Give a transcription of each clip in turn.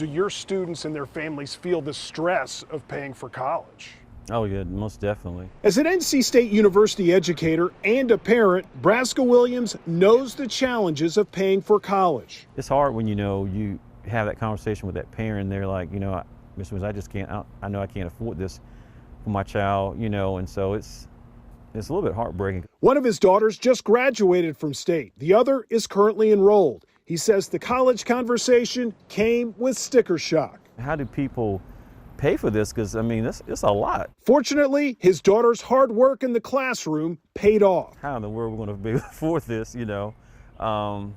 do your students and their families feel the stress of paying for college? Oh yeah, most definitely. As an NC State University educator and a parent, Braska Williams knows the challenges of paying for college. It's hard when you have that conversation with that parent and they're like, Mr. Williams, I just can't, I know I can't afford this for my child, and so it's a little bit heartbreaking. One of his daughters just graduated from State. The other is currently enrolled. He says the college conversation came with sticker shock. How do people pay for this? Because, it's a lot. Fortunately, his daughter's hard work in the classroom paid off. How in the world are we going to be able to afford this, I'm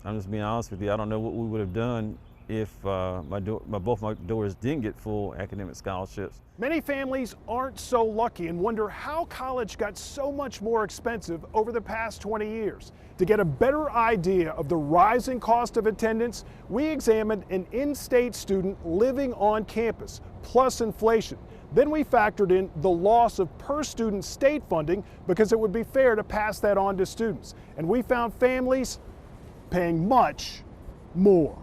just being honest with you. I don't know what we would have done if both my daughters didn't get full academic scholarships. Many families aren't so lucky and wonder how college got so much more expensive over the past 20 years. To get a better idea of the rising cost of attendance, we examined an in-state student living on campus, plus inflation. Then we factored in the loss of per-student state funding because it would be fair to pass that on to students. And we found families paying much more.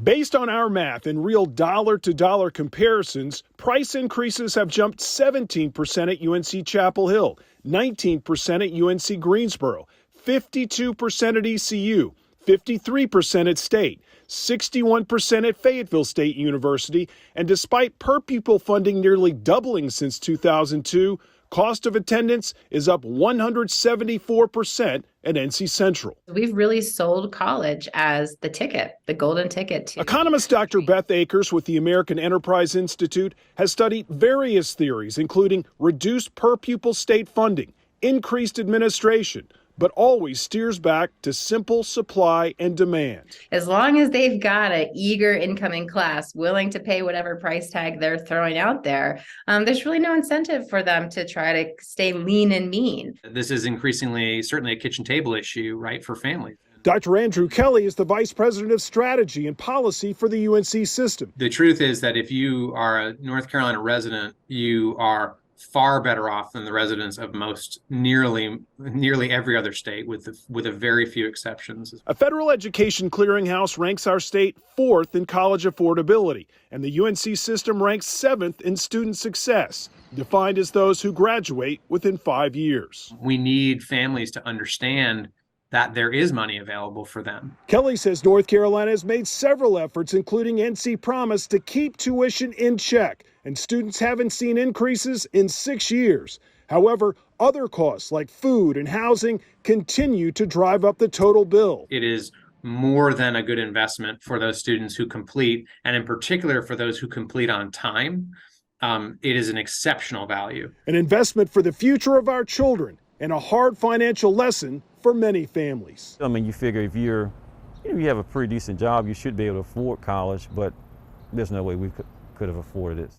Based on our math and real dollar-to-dollar comparisons, price increases have jumped 17% at UNC Chapel Hill, 19% at UNC Greensboro, 52% at ECU, 53% at State, 61% at Fayetteville State University, and despite per-pupil funding nearly doubling since 2002, cost of attendance is up 174% at NC Central. We've really sold college as the ticket, the golden ticket to. Economist Dr. Beth Akers with the American Enterprise Institute has studied various theories, including reduced per-pupil state funding, increased administration, but always steers back to simple supply and demand. As long as they've got an eager incoming class willing to pay whatever price tag they're throwing out there, there's really no incentive for them to try to stay lean and mean. This is increasingly certainly a kitchen table issue, right, for families. Dr. Andrew Kelly is the Vice President of Strategy and Policy for the UNC system. The truth is that if you are a North Carolina resident, you are far better off than the residents of nearly every other state, with a very few exceptions. A federal education clearinghouse ranks our state 4th in college affordability, and the UNC system ranks 7th in student success, defined as those who graduate within 5 years. We need families to understand that there is money available for them. Kelly says North Carolina has made several efforts, including NC Promise, to keep tuition in check, and students haven't seen increases in 6 years. However, other costs like food and housing continue to drive up the total bill. It is more than a good investment for those students who complete, and in particular for those who complete on time. It is an exceptional value. An investment for the future of our children and a hard financial lesson for many families. You figure if you have a pretty decent job, you should be able to afford college, but there's no way we could have afforded it.